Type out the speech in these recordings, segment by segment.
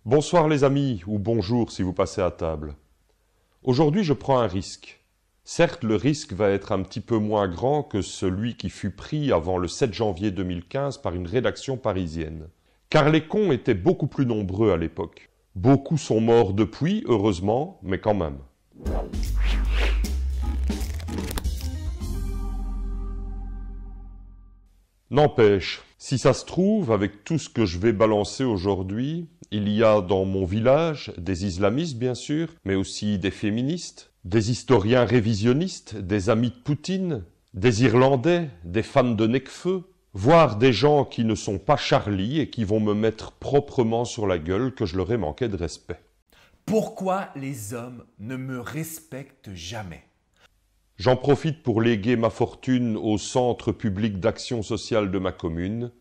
Bonsoir les amis, ou bonjour si vous passez à table. Aujourd'hui je prends un risque. Certes, le risque va être un petit peu moins grand que celui qui fut pris avant le 7 janvier 2015 par une rédaction parisienne. Car les cons étaient beaucoup plus nombreux à l'époque. Beaucoup sont morts depuis, heureusement, mais quand même. N'empêche, si ça se trouve, avec tout ce que je vais balancer aujourd'hui, il y a dans mon village des islamistes bien sûr, mais aussi des féministes, des historiens révisionnistes, des amis de Poutine, des Irlandais, des fans de Necfeu, voire des gens qui ne sont pas Charlie et qui vont me mettre proprement sur la gueule que je leur ai manqué de respect. Pourquoi les hommes ne me respectent jamais? J'en profite pour léguer ma fortune au Centre public d'action sociale de ma commune,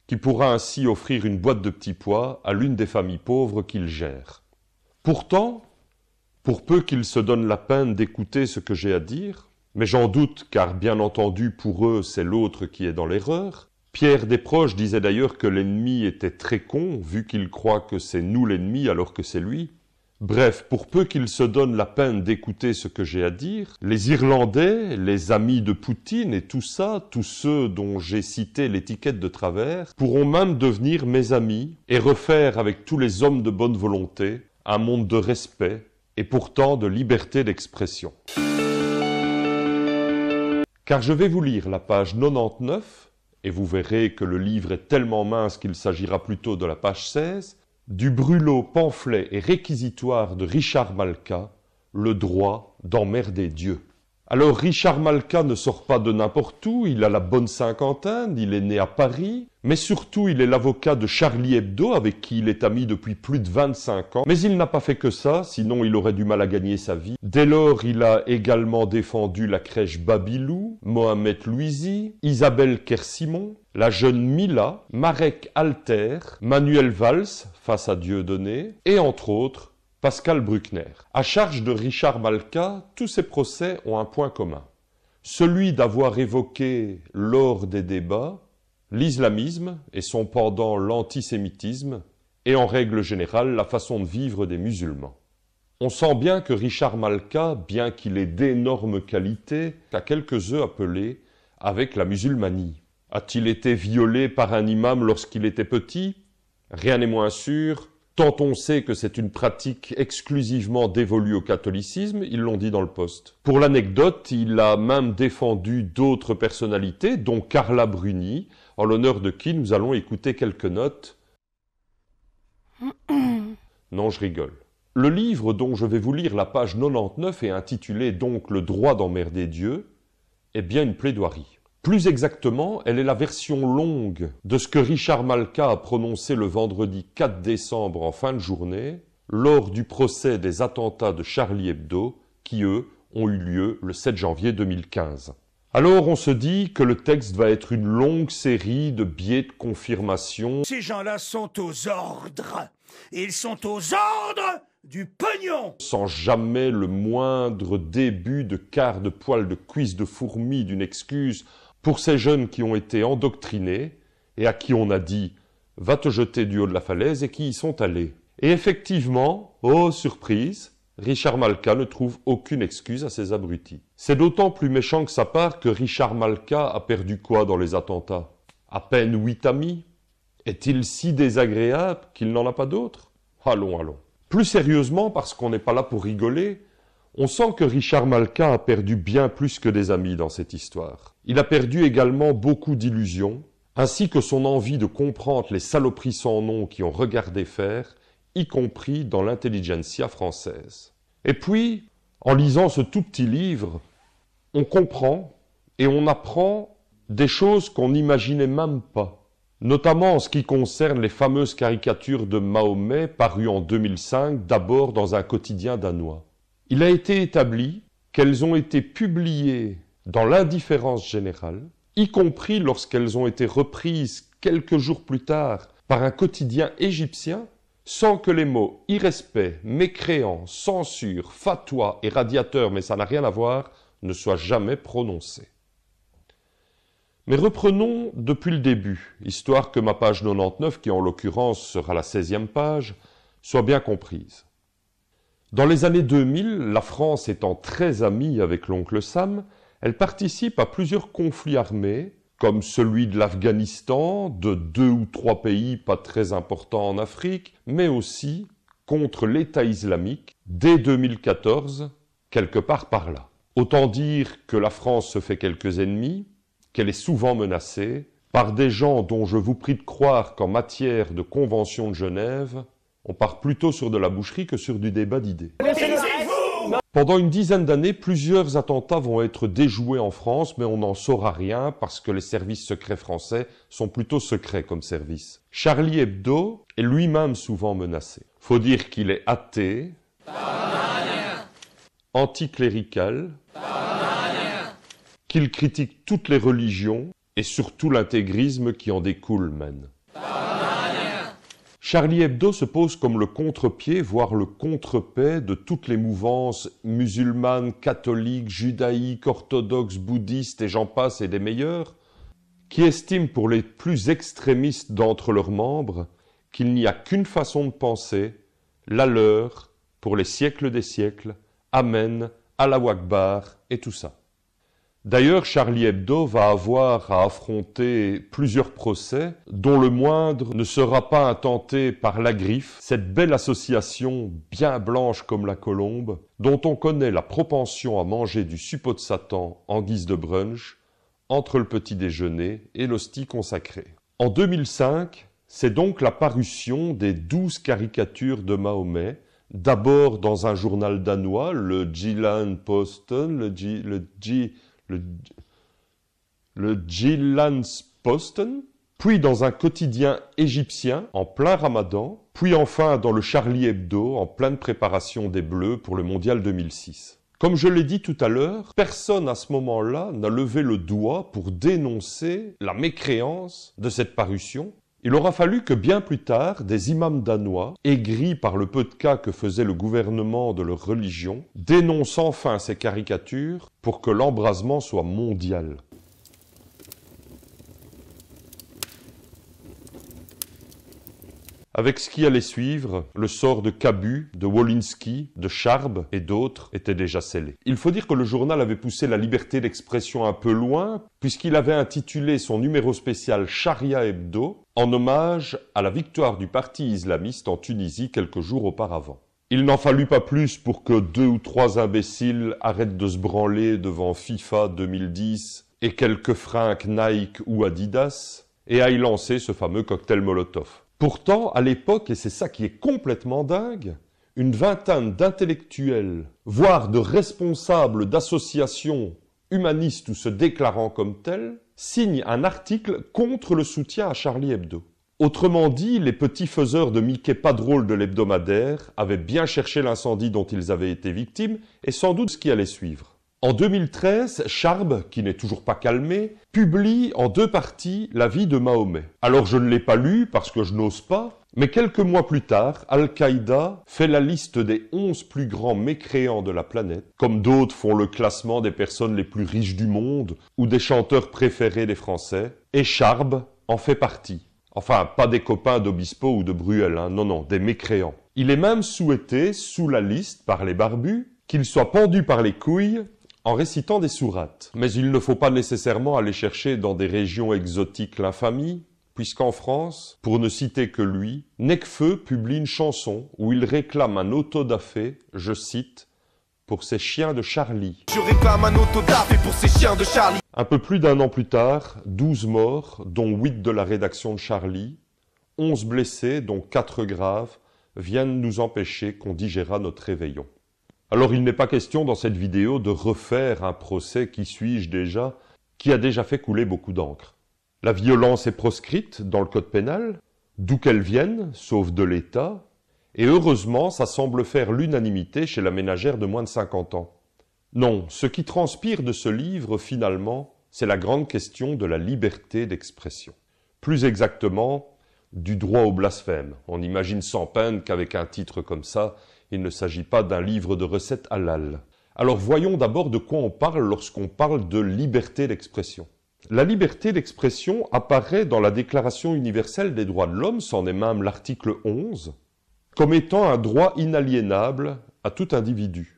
qui pourra ainsi offrir une boîte de petits pois à l'une des familles pauvres qu'il gère. Pourtant, pour peu qu'ils se donnent la peine d'écouter ce que j'ai à dire, mais j'en doute car bien entendu pour eux c'est l'autre qui est dans l'erreur, Pierre Desproges disait d'ailleurs que l'ennemi était très con vu qu'il croit que c'est nous l'ennemi alors que c'est lui. Bref, pour peu qu'ils se donnent la peine d'écouter ce que j'ai à dire, les Irlandais, les amis de Poutine et tout ça, tous ceux dont j'ai cité l'étiquette de travers, pourront même devenir mes amis et refaire avec tous les hommes de bonne volonté un monde de respect et pourtant de liberté d'expression. Car je vais vous lire la page 99, et vous verrez que le livre est tellement mince qu'il s'agira plutôt de la page 16, du brûlot pamphlet et réquisitoire de Richard Malka, le droit d'emmerder Dieu. Alors Richard Malka ne sort pas de n'importe où, il a la bonne cinquantaine, il est né à Paris, mais surtout il est l'avocat de Charlie Hebdo avec qui il est ami depuis plus de 25 ans. Mais il n'a pas fait que ça, sinon il aurait du mal à gagner sa vie. Dès lors, il a également défendu la crèche Babylou, Mohamed Louisi, Isabelle Kersimon, la jeune Mila, Marek Alter, Manuel Valls, face à Dieudonné, et entre autres, Pascal Bruckner. À charge de Richard Malka, tous ces procès ont un point commun. Celui d'avoir évoqué, lors des débats, l'islamisme et son pendant l'antisémitisme, et en règle générale la façon de vivre des musulmans. On sent bien que Richard Malka, bien qu'il ait d'énormes qualités, a quelques œufs à peler avec la musulmanie. A-t-il été violé par un imam lorsqu'il était petit? Rien n'est moins sûr. Tant on sait que c'est une pratique exclusivement dévolue au catholicisme, ils l'ont dit dans le Poste. Pour l'anecdote, il a même défendu d'autres personnalités, dont Carla Bruni, en l'honneur de qui nous allons écouter quelques notes. Non, je rigole. Le livre dont je vais vous lire la page 99 et intitulé donc « Le droit d'emmerder Dieu » est bien une plaidoirie. Plus exactement, elle est la version longue de ce que Richard Malka a prononcé le vendredi 4 décembre en fin de journée, lors du procès des attentats de Charlie Hebdo, qui, eux, ont eu lieu le 7 janvier 2015. Alors on se dit que le texte va être une longue série de biais de confirmation. Ces gens-là sont aux ordres. Ils sont aux ordres du pognon. Sans jamais le moindre début de quart de poil de cuisse de fourmi d'une excuse pour ces jeunes qui ont été endoctrinés et à qui on a dit « va te jeter du haut de la falaise » et qui y sont allés. Et effectivement, oh surprise, Richard Malka ne trouve aucune excuse à ces abrutis. C'est d'autant plus méchant que sa part que Richard Malka a perdu quoi dans les attentats? À peine 8 amis? Est-il si désagréable qu'il n'en a pas d'autres? Allons, allons. Plus sérieusement, parce qu'on n'est pas là pour rigoler, on sent que Richard Malka a perdu bien plus que des amis dans cette histoire. Il a perdu également beaucoup d'illusions, ainsi que son envie de comprendre les saloperies sans nom qui ont regardé faire, y compris dans l'intelligentsia française. Et puis, en lisant ce tout petit livre, on comprend et on apprend des choses qu'on n'imaginait même pas, notamment en ce qui concerne les fameuses caricatures de Mahomet parues en 2005, d'abord dans un quotidien danois. Il a été établi qu'elles ont été publiées dans l'indifférence générale, y compris lorsqu'elles ont été reprises quelques jours plus tard par un quotidien égyptien, sans que les mots irrespect, mécréant, censure, fatwa et radiateur, mais ça n'a rien à voir, ne soient jamais prononcés. Mais reprenons depuis le début, histoire que ma page 99, qui en l'occurrence sera la 16e page, soit bien comprise. Dans les années 2000, la France étant très amie avec l'oncle Sam, elle participe à plusieurs conflits armés, comme celui de l'Afghanistan, de 2 ou 3 pays pas très importants en Afrique, mais aussi contre l'État islamique dès 2014, quelque part par là. Autant dire que la France se fait quelques ennemis, qu'elle est souvent menacée par des gens dont je vous prie de croire qu'en matière de Convention de Genève, on part plutôt sur de la boucherie que sur du débat d'idées. Pendant une dizaine d'années, plusieurs attentats vont être déjoués en France, mais on n'en saura rien parce que les services secrets français sont plutôt secrets comme service. Charlie Hebdo est lui-même souvent menacé. Faut dire qu'il est athée, anticlérical, qu'il critique toutes les religions et surtout l'intégrisme qui en découle même. Charlie Hebdo se pose comme le contre-pied, voire le contre-paix de toutes les mouvances musulmanes, catholiques, judaïques, orthodoxes, bouddhistes et j'en passe et des meilleurs, qui estiment pour les plus extrémistes d'entre leurs membres qu'il n'y a qu'une façon de penser, la leur, pour les siècles des siècles, Amen, Allahu Akbar et tout ça. D'ailleurs, Charlie Hebdo va avoir à affronter plusieurs procès, dont le moindre ne sera pas intenté par la griffe, cette belle association bien blanche comme la colombe, dont on connaît la propension à manger du suppôt de Satan en guise de brunch, entre le petit déjeuner et l'hostie consacrée. En 2005, c'est donc la parution des 12 caricatures de Mahomet, d'abord dans un journal danois, le Jyllands-Posten, le Jyllands-Posten, puis dans un quotidien égyptien en plein Ramadan, puis enfin dans le Charlie Hebdo en pleine préparation des Bleus pour le Mondial 2006. Comme je l'ai dit tout à l'heure, personne à ce moment-là n'a levé le doigt pour dénoncer la mécréance de cette parution. Il aura fallu que bien plus tard, des imams danois, aigris par le peu de cas que faisait le gouvernement de leur religion, dénoncent enfin ces caricatures pour que l'embrasement soit mondial. Avec ce qui allait suivre, le sort de Cabu, de Wolinski, de Charb et d'autres était déjà scellé. Il faut dire que le journal avait poussé la liberté d'expression un peu loin, puisqu'il avait intitulé son numéro spécial Sharia Hebdo, en hommage à la victoire du parti islamiste en Tunisie quelques jours auparavant. Il n'en fallut pas plus pour que 2 ou 3 imbéciles arrêtent de se branler devant FIFA 2010 et quelques fringues Nike ou Adidas, et aillent lancer ce fameux cocktail Molotov. Pourtant, à l'époque, et c'est ça qui est complètement dingue, une vingtaine d'intellectuels, voire de responsables d'associations humanistes ou se déclarant comme tels, signent un article contre le soutien à Charlie Hebdo. Autrement dit, les petits faiseurs de Mickey pas drôles de l'hebdomadaire avaient bien cherché l'incendie dont ils avaient été victimes et sans doute ce qui allait suivre. En 2013, Charb, qui n'est toujours pas calmé, publie en 2 parties la vie de Mahomet. Alors je ne l'ai pas lu parce que je n'ose pas, mais quelques mois plus tard, Al-Qaïda fait la liste des 11 plus grands mécréants de la planète, comme d'autres font le classement des personnes les plus riches du monde ou des chanteurs préférés des Français, et Charb en fait partie. Enfin, pas des copains d'Obispo ou de Bruel, hein, non, des mécréants. Il est même souhaité, sous la liste par les barbus, qu'il soit pendu par les couilles en récitant des sourates. Mais il ne faut pas nécessairement aller chercher dans des régions exotiques l'infamie, puisqu'en France, pour ne citer que lui, Necfeu publie une chanson où il réclame un autodafé, je cite, pour ses chiens de Charlie. Je réclame un autodafé pour ces chiens de Charlie. Un peu plus d'1 an plus tard, 12 morts, dont 8 de la rédaction de Charlie, 11 blessés, dont 4 graves, viennent nous empêcher qu'on digérât notre réveillon. Alors il n'est pas question dans cette vidéo de refaire un procès, qui suis-je déjà, qui a déjà fait couler beaucoup d'encre. La violence est proscrite dans le code pénal, d'où qu'elle vienne, sauf de l'État, et heureusement ça semble faire l'unanimité chez la ménagère de moins de 50 ans. Non, ce qui transpire de ce livre finalement, c'est la grande question de la liberté d'expression. Plus exactement, du droit au blasphème. On imagine sans peine qu'avec un titre comme ça, il ne s'agit pas d'un livre de recettes halal. Alors voyons d'abord de quoi on parle lorsqu'on parle de liberté d'expression. La liberté d'expression apparaît dans la Déclaration universelle des droits de l'homme, c'en est même l'article 11, comme étant un droit inaliénable à tout individu.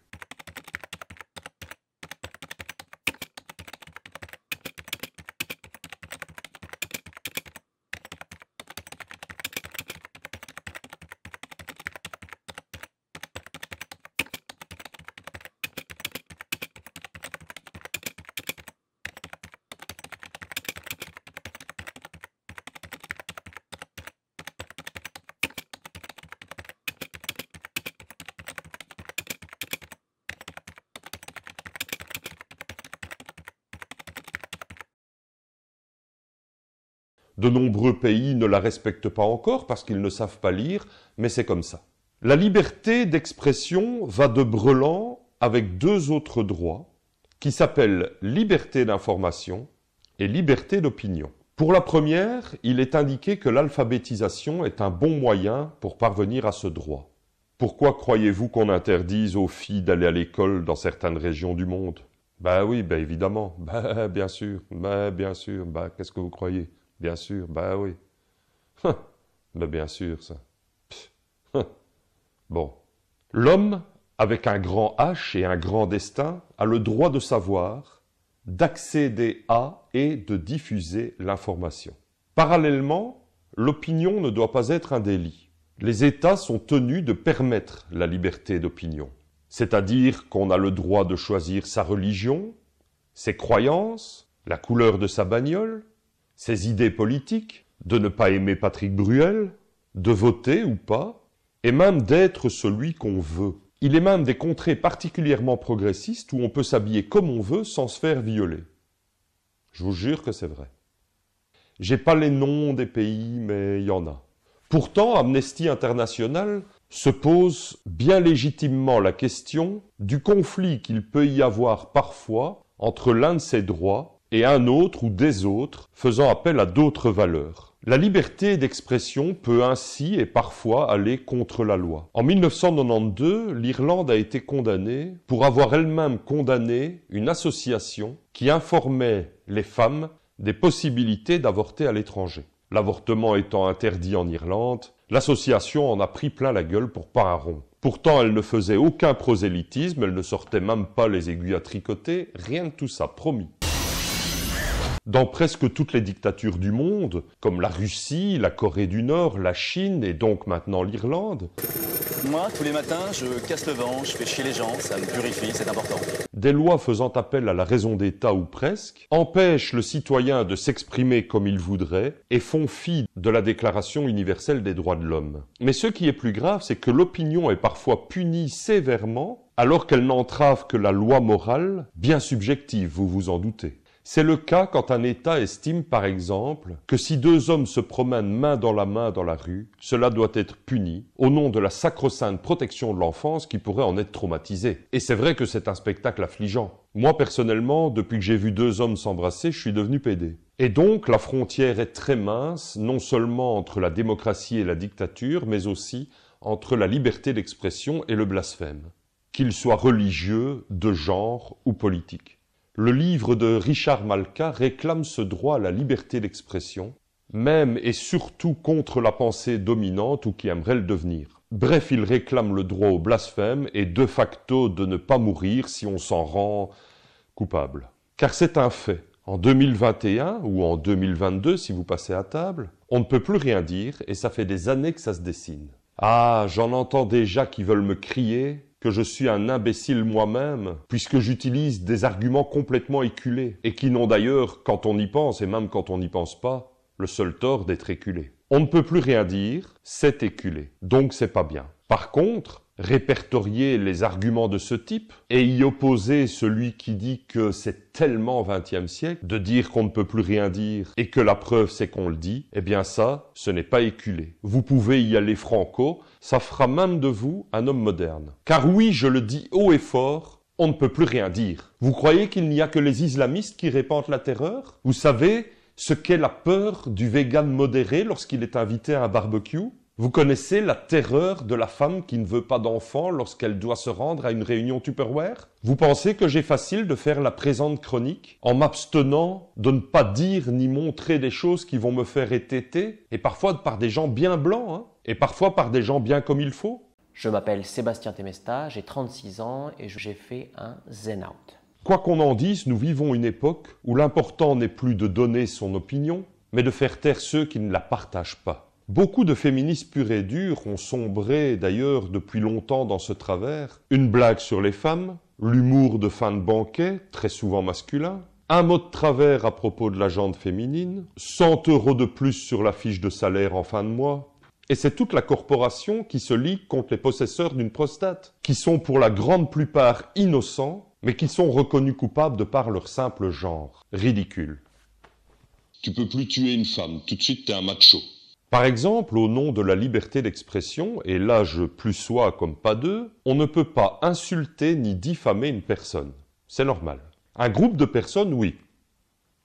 De nombreux pays ne la respectent pas encore parce qu'ils ne savent pas lire, mais c'est comme ça. La liberté d'expression va de brelan avec deux autres droits qui s'appellent liberté d'information et liberté d'opinion. Pour la première, il est indiqué que l'alphabétisation est un bon moyen pour parvenir à ce droit. Pourquoi croyez-vous qu'on interdise aux filles d'aller à l'école dans certaines régions du monde? Ben oui, ben évidemment, ben bien sûr, ben qu'est-ce que vous croyez? Bien sûr, bah oui. Mais bien sûr, ça. Bon. L'homme, avec un grand H et un grand destin, a le droit de savoir, d'accéder à et de diffuser l'information. Parallèlement, l'opinion ne doit pas être un délit. Les États sont tenus de permettre la liberté d'opinion. C'est-à-dire qu'on a le droit de choisir sa religion, ses croyances, la couleur de sa bagnole, ses idées politiques, de ne pas aimer Patrick Bruel, de voter ou pas, et même d'être celui qu'on veut. Il est même des contrées particulièrement progressistes où on peut s'habiller comme on veut sans se faire violer. Je vous jure que c'est vrai. J'ai pas les noms des pays, mais il y en a. Pourtant, Amnesty International se pose bien légitimement la question du conflit qu'il peut y avoir parfois entre l'un de ses droits et un autre ou des autres faisant appel à d'autres valeurs. La liberté d'expression peut ainsi et parfois aller contre la loi. En 1992, l'Irlande a été condamnée pour avoir elle-même condamné une association qui informait les femmes des possibilités d'avorter à l'étranger. L'avortement étant interdit en Irlande, l'association en a pris plein la gueule pour pas un rond. Pourtant, elle ne faisait aucun prosélytisme, elle ne sortait même pas les aiguilles à tricoter, rien de tout ça, promis. Dans presque toutes les dictatures du monde, comme la Russie, la Corée du Nord, la Chine et donc maintenant l'Irlande, moi, tous les matins, je casse le vent, je fais chier les gens, ça me purifie, c'est important. Des lois faisant appel à la raison d'État ou presque, empêchent le citoyen de s'exprimer comme il voudrait et font fi de la Déclaration universelle des droits de l'homme. Mais ce qui est plus grave, c'est que l'opinion est parfois punie sévèrement alors qu'elle n'entrave que la loi morale, bien subjective, vous vous en doutez. C'est le cas quand un État estime, par exemple, que si deux hommes se promènent main dans la rue, cela doit être puni au nom de la sacro-sainte protection de l'enfance qui pourrait en être traumatisée. Et c'est vrai que c'est un spectacle affligeant. Moi, personnellement, depuis que j'ai vu deux hommes s'embrasser, je suis devenu pédé. Et donc, la frontière est très mince, non seulement entre la démocratie et la dictature, mais aussi entre la liberté d'expression et le blasphème, qu'il soit religieux, de genre ou politique. Le livre de Richard Malka réclame ce droit à la liberté d'expression, même et surtout contre la pensée dominante ou qui aimerait le devenir. Bref, il réclame le droit au blasphème et de facto de ne pas mourir si on s'en rend coupable. Car c'est un fait. En 2021 ou en 2022, si vous passez à table, on ne peut plus rien dire et ça fait des années que ça se dessine. Ah, j'en entends déjà qui veulent me crier que je suis un imbécile moi-même, puisque j'utilise des arguments complètement éculés, et qui n'ont d'ailleurs, quand on y pense, et même quand on n'y pense pas, le seul tort d'être éculé. On ne peut plus rien dire, c'est éculé, donc c'est pas bien. Par contre, répertorier les arguments de ce type, et y opposer celui qui dit que c'est tellement 20e siècle, de dire qu'on ne peut plus rien dire, et que la preuve c'est qu'on le dit, eh bien ça, ce n'est pas éculé. Vous pouvez y aller franco, ça fera même de vous un homme moderne. Car oui, je le dis haut et fort, on ne peut plus rien dire. Vous croyez qu'il n'y a que les islamistes qui répandent la terreur? Vous savez ce qu'est la peur du vegan modéré lorsqu'il est invité à un barbecue? Vous connaissez la terreur de la femme qui ne veut pas d'enfant lorsqu'elle doit se rendre à une réunion Tupperware? Vous pensez que j'ai facile de faire la présente chronique en m'abstenant de ne pas dire ni montrer des choses qui vont me faire étêter, et parfois par des gens bien blancs, hein? et parfois par des gens bien comme il faut. Je m'appelle Sébastien Temesta, j'ai 36 ans et j'ai fait un zen-out. Quoi qu'on en dise, nous vivons une époque où l'important n'est plus de donner son opinion, mais de faire taire ceux qui ne la partagent pas. Beaucoup de féministes purs et durs ont sombré d'ailleurs depuis longtemps dans ce travers. Une blague sur les femmes, l'humour de fin de banquet, très souvent masculin, un mot de travers à propos de la jante féminine, 100 € de plus sur la fiche de salaire en fin de mois. Et c'est toute la corporation qui se ligue contre les possesseurs d'une prostate, qui sont pour la grande plupart innocents, mais qui sont reconnus coupables de par leur simple genre. Ridicule. Tu peux plus tuer une femme, tout de suite t'es un macho. Par exemple, au nom de la liberté d'expression, et là je plus sois comme pas deux, on ne peut pas insulter ni diffamer une personne. C'est normal. Un groupe de personnes, oui.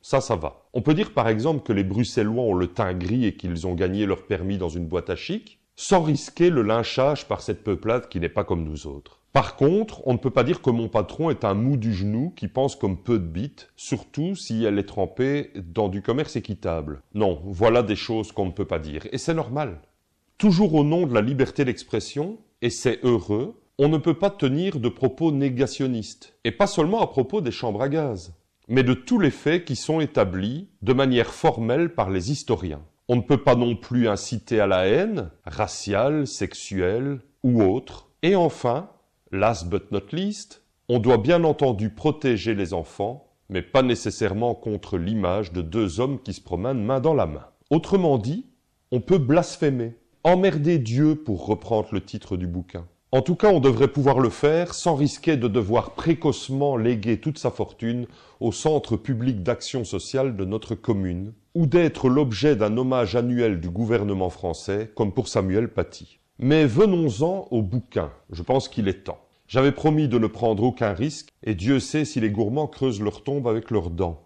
Ça va. On peut dire par exemple que les Bruxellois ont le teint gris et qu'ils ont gagné leur permis dans une boîte à chic, sans risquer le lynchage par cette peuplade qui n'est pas comme nous autres. Par contre, on ne peut pas dire que mon patron est un mou du genou qui pense comme peu de bites, surtout si elle est trempée dans du commerce équitable. Non, voilà des choses qu'on ne peut pas dire, et c'est normal. Toujours au nom de la liberté d'expression, et c'est heureux, on ne peut pas tenir de propos négationnistes, et pas seulement à propos des chambres à gaz, mais de tous les faits qui sont établis de manière formelle par les historiens. On ne peut pas non plus inciter à la haine, raciale, sexuelle ou autre, et enfin, last but not least, on doit bien entendu protéger les enfants, mais pas nécessairement contre l'image de deux hommes qui se promènent main dans la main. Autrement dit, on peut blasphémer, emmerder Dieu pour reprendre le titre du bouquin. En tout cas, on devrait pouvoir le faire sans risquer de devoir précocement léguer toute sa fortune au centre public d'action sociale de notre commune, ou d'être l'objet d'un hommage annuel du gouvernement français, comme pour Samuel Paty. Mais venons-en au bouquin, je pense qu'il est temps. J'avais promis de ne prendre aucun risque, et Dieu sait si les gourmands creusent leur tombe avec leurs dents.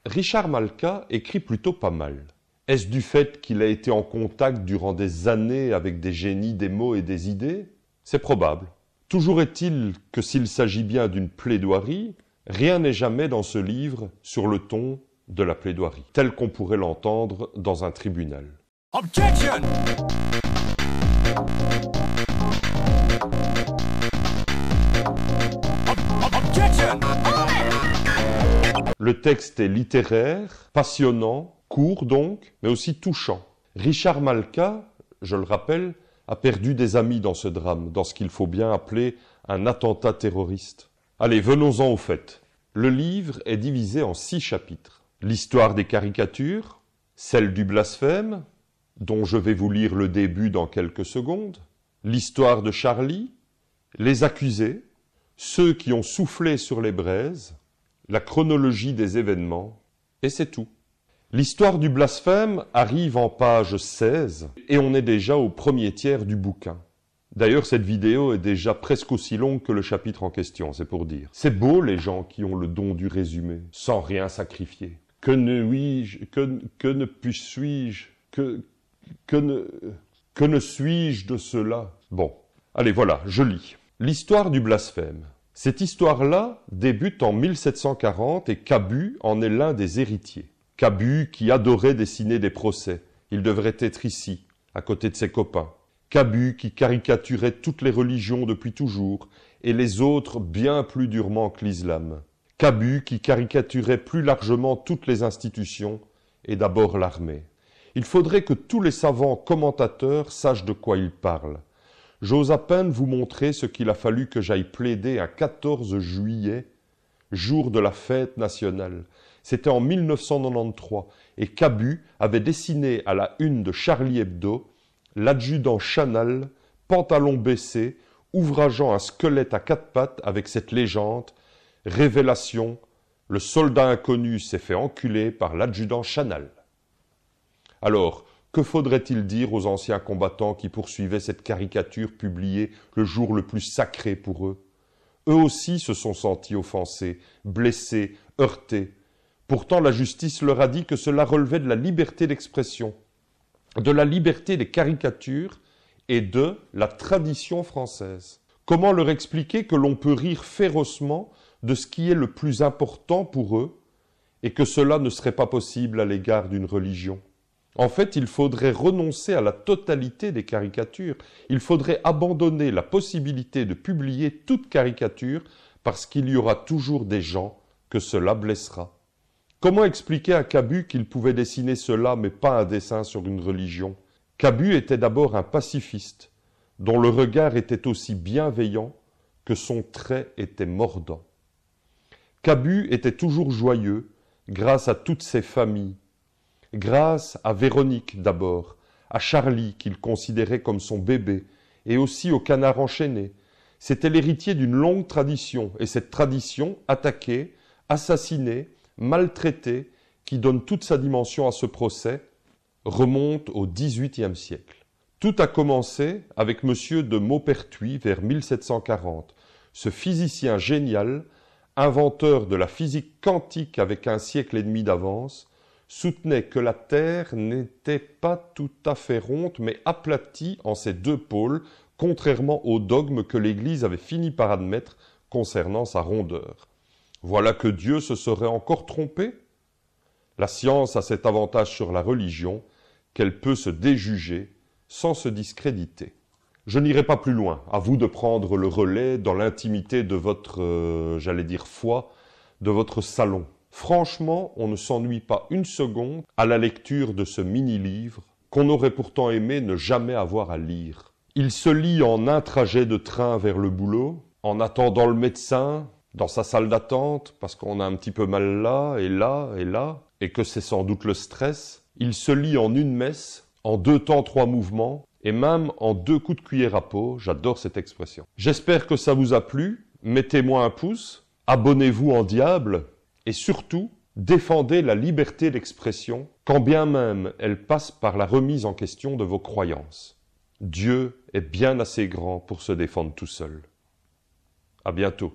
Richard Malka écrit plutôt pas mal. Est-ce du fait qu'il a été en contact durant des années avec des génies des mots et des idées ? C'est probable. Toujours est-il que s'il s'agit bien d'une plaidoirie, rien n'est jamais dans ce livre sur le ton de la plaidoirie, tel qu'on pourrait l'entendre dans un tribunal. Objection! Objection! Le texte est littéraire, passionnant, court donc, mais aussi touchant. Richard Malka, je le rappelle, a perdu des amis dans ce drame, dans ce qu'il faut bien appeler un attentat terroriste. Allez, venons-en au fait. Le livre est divisé en 6 chapitres. L'histoire des caricatures, celle du blasphème, dont je vais vous lire le début dans quelques secondes, l'histoire de Charlie, les accusés, ceux qui ont soufflé sur les braises, la chronologie des événements, et c'est tout. L'histoire du blasphème arrive en page 16 et on est déjà au premier tiers du bouquin. D'ailleurs, cette vidéo est déjà presque aussi longue que le chapitre en question, c'est pour dire. C'est beau les gens qui ont le don du résumé, sans rien sacrifier. Que ne puis-je, que ne suis-je de cela? Bon, allez voilà, je lis. L'histoire du blasphème. Cette histoire-là débute en 1740 et Cabu en est l'un des héritiers. Cabu qui adorait dessiner des procès, il devrait être ici, à côté de ses copains. Cabu qui caricaturait toutes les religions depuis toujours, et les autres bien plus durement que l'islam. Cabu qui caricaturait plus largement toutes les institutions, et d'abord l'armée. Il faudrait que tous les savants commentateurs sachent de quoi ils parlent. J'ose à peine vous montrer ce qu'il a fallu que j'aille plaider un 14 juillet, jour de la fête nationale. C'était en 1993, et Cabu avait dessiné à la une de Charlie Hebdo l'adjudant Chanal, pantalon baissé, ouvrageant un squelette à 4 pattes avec cette légende « Révélation, le soldat inconnu s'est fait enculer par l'adjudant Chanal ». Alors, que faudrait-il dire aux anciens combattants qui poursuivaient cette caricature publiée le jour le plus sacré pour eux? Eux aussi se sont sentis offensés, blessés, heurtés. Pourtant, la justice leur a dit que cela relevait de la liberté d'expression, de la liberté des caricatures et de la tradition française. Comment leur expliquer que l'on peut rire férocement de ce qui est le plus important pour eux et que cela ne serait pas possible à l'égard d'une religion? En fait, il faudrait renoncer à la totalité des caricatures. Il faudrait abandonner la possibilité de publier toute caricature parce qu'il y aura toujours des gens que cela blessera. Comment expliquer à Cabu qu'il pouvait dessiner cela mais pas un dessin sur une religion? Cabu était d'abord un pacifiste, dont le regard était aussi bienveillant que son trait était mordant. Cabu était toujours joyeux grâce à toutes ses familles, grâce à Véronique d'abord, à Charlie qu'il considérait comme son bébé, et aussi au Canard enchaîné. C'était l'héritier d'une longue tradition, et cette tradition, attaquée, assassinée, maltraitée, qui donne toute sa dimension à ce procès, remonte au XVIIIe siècle. Tout a commencé avec M. de Maupertuis vers 1740. Ce physicien génial, inventeur de la physique quantique avec un siècle et demi d'avance, soutenait que la Terre n'était pas tout à fait ronde, mais aplatie en ses deux pôles, contrairement au dogme que l'Église avait fini par admettre concernant sa rondeur. Voilà que Dieu se serait encore trompé? La science a cet avantage sur la religion qu'elle peut se déjuger sans se discréditer. Je n'irai pas plus loin, à vous de prendre le relais dans l'intimité de votre, foi, de votre salon. Franchement, on ne s'ennuie pas une seconde à la lecture de ce mini-livre qu'on aurait pourtant aimé ne jamais avoir à lire. Il se lit en un trajet de train vers le boulot, en attendant le médecin, dans sa salle d'attente, parce qu'on a un petit peu mal là, et que c'est sans doute le stress. Il se lit en une messe, en 2 temps 3 mouvements, et même en 2 coups de cuillère à peau. J'adore cette expression. J'espère que ça vous a plu. Mettez-moi un pouce, abonnez-vous en diable, et surtout, défendez la liberté d'expression, quand bien même elle passe par la remise en question de vos croyances. Dieu est bien assez grand pour se défendre tout seul. À bientôt.